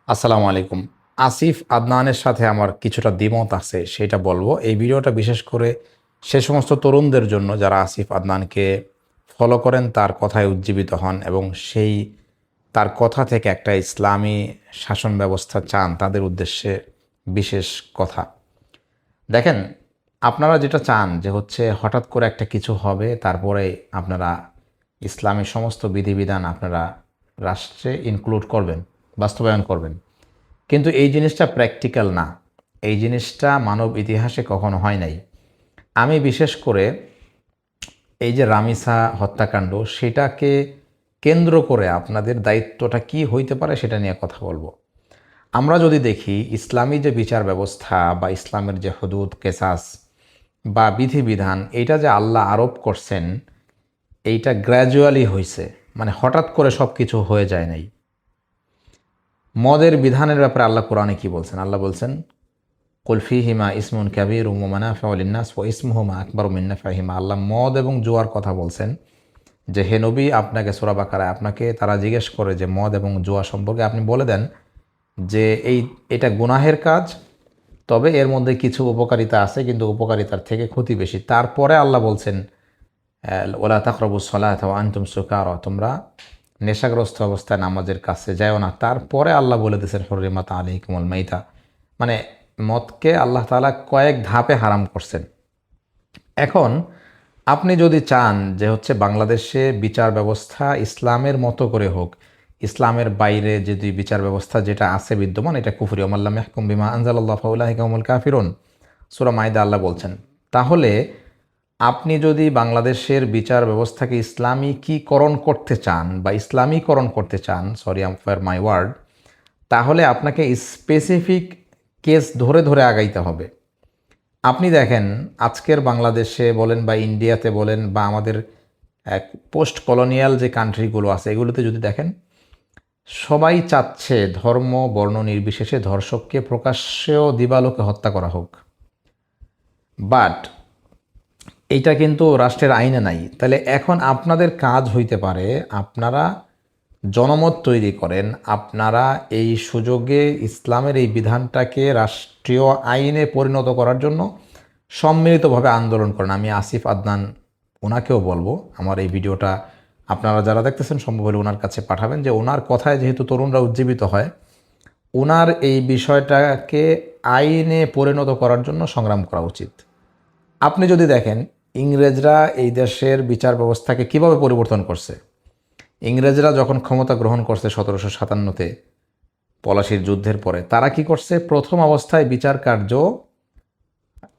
আসসালামু আলাইকুম। আসিফ আদনানের সাথে আমার কিছুটা দ্বিমত আছে, সেটা বলবো। এই ভিডিওটা বিশেষ করে সে সমস্ত তরুণদের জন্য যারা আসিফ আদনানকে ফলো করেন, তার কথায় উজ্জীবিত হন এবং তার কথা থেকে একটা ইসলামী শাসন ব্যবস্থা চান, তাদের উদ্দেশ্যে বিশেষ কথা। দেখেন, আপনারা যেটা চান যে হচ্ছে হঠাৎ করে একটা কিছু হবে, তারপরে আপনারা ইসলামী সমস্ত বিধিবিধান আপনারা রাষ্ট্রে ইনক্লুড করবেন, বাস্তবায়ন করবেন। কিন্তু এই জিনিসটা প্র্যাকটিক্যাল না। এই জিনিসটা মানব ইতিহাসে কখনো হয় নাই। আমি বিশেষ করে এই যে রামিসা হত্যাকাণ্ড, সেটাকে কেন্দ্র করে আপনাদের দায়িত্বটা কি হইতে পারে সেটা নিয়ে কথা বলবো। আমরা যদি দেখি ইসলামী যে বিচার ব্যবস্থা বা ইসলামের যে হুদুদ কেসাস বা বিধিবিধান, এটা যে আল্লাহ আরোপ করছেন, এইটা গ্র্যাজুয়ালি হয়েছে, মানে হঠাৎ করে সব কিছু হয়ে যায় নাই। মদের বিধানের ব্যাপারে আল্লাহ কোরআনে কি বলছেন? আল্লাহ বলছেন, কুল ফীহিমা ইসমুন কাবীরুম ওয়া মানাফিউ লিন-নাস ওয়া ইসমুহুমা আকবারু মিন নাফইহিমা। আল্লাহ মদ এবং জুয়ার কথা বলছেন যে হে নবী, আপনাকে সূরা বাকারায় আপনাকে তারা জিজ্ঞেস করে যে মদ এবং জুয়া সম্পর্কে, আপনি বলে দেন যে এটা গুনাহের কাজ, তবে এর মধ্যে কিছু উপকারিতা আছে, কিন্তু উপকারিতার থেকে ক্ষতি বেশি। তারপরে আল্লাহ বলছেন, ওয়ালা তাকরাবুস সালাতা ওয়া আনতুম সুকারা, তোমরা নেশাগ্রস্ত অবস্থায় নামাজের কাছে যাও না। তারপরে আল্লাহ বলে দিয়েছেন হুররিমাত আলাইকুমুল মাইতা, মানে মদকে আল্লাহ তাআলা কয়েক ধাপে হারাম করছেন। এখন আপনি যদি চান যে হচ্ছে বাংলাদেশে বিচার ব্যবস্থা ইসলামের মতো করে হোক, ইসলামের বাইরে যদি বিচার ব্যবস্থা যেটা আছে বিদ্যমান এটা কুফরি, ওয়া মাল্লাম ইয়াহকুম বিমা আনজালাল্লাহু ফাউলাইকা হুমুল কাফিরুন, সূরা মাইদা আল্লাহ বলছেন। তাহলে আপনি যদি বাংলাদেশের বিচার ব্যবস্থাকে ইসলামীকরণ করতে চান বা ইসলামীকরণ করতে চান, সরি ফর মাই ওয়ার্ড, তাহলে আপনাকে স্পেসিফিক কেস ধরে ধরে আগাইতে হবে। আপনি দেখেন, আজকের বাংলাদেশে বলেন বা ইন্ডিয়াতে বলেন বা আমাদের পোস্ট কলোনিয়াল যে কান্ট্রিগুলো আছে, এগুলোতে যদি দেখেন, সবাই চাচ্ছে ধর্ম বর্ণ নির্বিশেষে ধর্ষককে প্রকাশ্যেও দিবালোকে হত্যা করা হোক। বাট এইটা কিন্তু রাষ্ট্রের আইনে নাই। তাহলে এখন আপনাদের কাজ হইতে পারে, আপনারা জনমত তৈরি করেন, আপনারা এই সুযোগে ইসলামের এই বিধানটাকে রাষ্ট্রীয় আইনে পরিণত করার জন্য সম্মিলিতভাবে আন্দোলন করেন। আমি আসিফ আদনান ওনাকেও বলবো, আমার এই ভিডিওটা আপনারা যারা দেখতেছেন সম্ভব হলে ওনার কাছে পাঠাবেন, যে ওনার কথায় যেহেতু তরুণরা উজ্জীবিত হয়, ওনার এই বিষয়টাকে আইনে পরিণত করার জন্য সংগ্রাম করা উচিত। আপনি যদি দেখেন, ইংরেজরা এই দেশের বিচার ব্যবস্থাকে কিভাবে পরিবর্তন করছে। ইংরেজরা যখন ক্ষমতা গ্রহণ করছে 1757-তে পলাশির যুদ্ধের পরে, তারা কি করছে? প্রথম অবস্থায় বিচার কার্য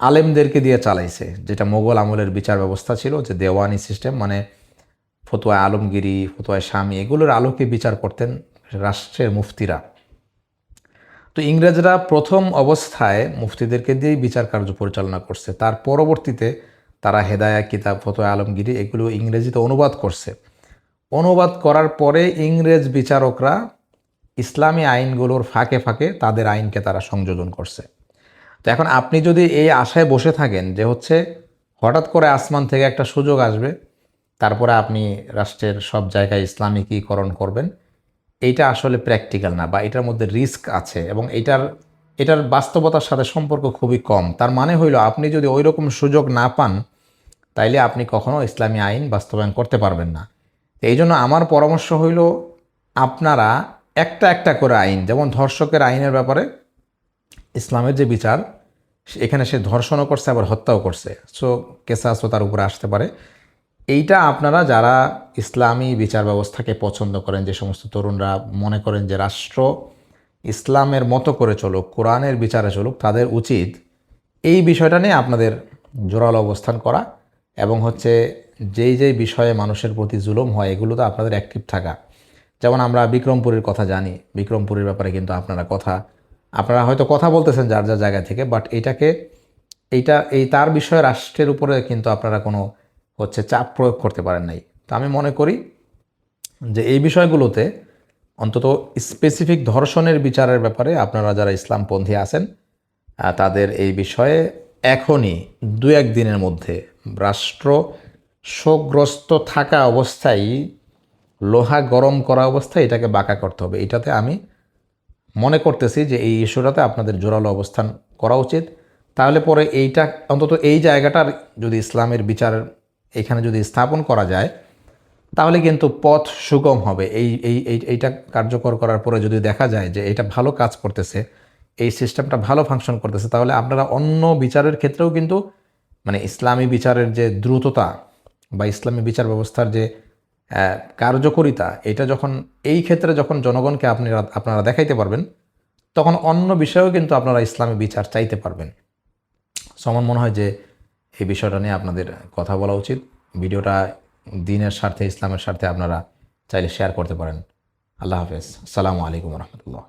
আলেমদেরকে দিয়ে চালাইছে, যেটা মোগল আমলের বিচার ব্যবস্থা ছিল, যে দেওয়ানি সিস্টেম, মানে ফতোয়া আলমগিরি, ফতোয়া শামী, এগুলোর আলোকে বিচার করতেন রাষ্ট্রের মুফতিরা। তো ইংরেজরা প্রথম অবস্থায় মুফতিদেরকে দিয়েই বিচার কার্য পরিচালনা করছে। তার পরবর্তীতে তারা হেদায়া কিতাব, ফতোয়া আলমগিরি, এগুলো ইংরেজিতে অনুবাদ করছে। অনুবাদ করার পরে ইংরেজ বিচারকরা ইসলামী আইনগুলোর ফাঁকে ফাঁকে তাদের আইনকে তারা সংযোজন করছে। তো এখন আপনি যদি এই আশায় বসে থাকেন যে হচ্ছে হঠাৎ করে আসমান থেকে একটা সুযোগ আসবে, তারপরে আপনি রাষ্ট্রের সব জায়গায় ইসলামিকীকরণ করবেন, এইটা আসলে প্র্যাকটিক্যাল না, বা এটার মধ্যে রিস্ক আছে এবং এটার বাস্তবতার সাথে সম্পর্ক খুবই কম। তার মানে হইল, আপনি যদি ওই রকম সুযোগ না পান, তাইলে আপনি কখনো ইসলামী আইন বাস্তবায়ন করতে পারবেন না। এই জন্য আমার পরামর্শ হইল, আপনারা একটা একটা করে আইন, যেমন ধর্ষকের আইনের ব্যাপারে ইসলামের যে বিচার, এখানে সে ধর্ষণও করছে আবার হত্যাও করছে, সো কেসাসও তার উপরে আসতে পারে। এইটা আপনারা যারা ইসলামী বিচার ব্যবস্থাকে পছন্দ করেন, যে সমস্ত তরুণরা মনে করেন যে রাষ্ট্র ইসলামের মতো করে চলুক, কোরআনের বিচারে চলুক, তাদের উচিত এই বিষয়টা নিয়ে আপনাদের জোরালো অবস্থান করা এবং হচ্ছে যেই বিষয়ে মানুষের প্রতি জুলুম হয় এগুলোতে আপনাদের অ্যাক্টিভ থাকা। যেমন আমরা বিক্রমপুরীর কথা জানি, বিক্রমপুরীর ব্যাপারে কিন্তু আপনারা হয়তো কথা বলতেছেন যার যার জায়গা থেকে, বাট তার বিষয়ে রাষ্ট্রের উপরে কিন্তু আপনারা কোনো চাপ প্রয়োগ করতে পারেন নাই। তো আমি মনে করি যে এই বিষয়গুলোতে অন্তত স্পেসিফিক ধর্ষণের বিচারের ব্যাপারে আপনারা যারা ইসলামপন্থী আছেন, তাদের এই বিষয়ে এখনই 2-1 দিনের মধ্যে রাষ্ট্র শোকগ্রস্ত থাকা অবস্থায়, লোহা গরম করা অবস্থায় এটাকে বাঁকা করতে হবে। এটাতে আমি মনে করতেছি যে এই ইস্যুটাতে আপনাদের জোরালো অবস্থান করা উচিত। তাহলে পরে এইটা অন্তত এই জায়গাটার যদি ইসলামের বিচার এখানে যদি স্থাপন করা যায়, তাহলে কিন্তু পথ সুগম হবে। এইটা কার্যকর করার পরে যদি দেখা যায় যে এটা ভালো কাজ করতেছে, এই সিস্টেমটা ভালো ফাংশন করতেছে, তাহলে আপনারা অন্য বিচারের ক্ষেত্রেও কিন্তু মানে ইসলামী বিচারের যে দ্রুততা বা ইসলামী বিচার ব্যবস্থার যে কার্যকরিতা, এটা যখন এই ক্ষেত্রে যখন জনগণকে আপনারা দেখাইতে পারবেন, তখন অন্য বিষয়েও কিন্তু আপনারা ইসলামী বিচার চাইতে পারবেন। সো আমার মনে হয় যে এই বিষয়টা নিয়ে আপনাদের কথা বলা উচিত। ভিডিওটা দ্বীনের স্বার্থে, ইসলামের স্বার্থে আপনারা চাইলে শেয়ার করতে পারেন। আল্লাহ হাফেজ। আসসালামু আলাইকুম রহমতুল্লাহ।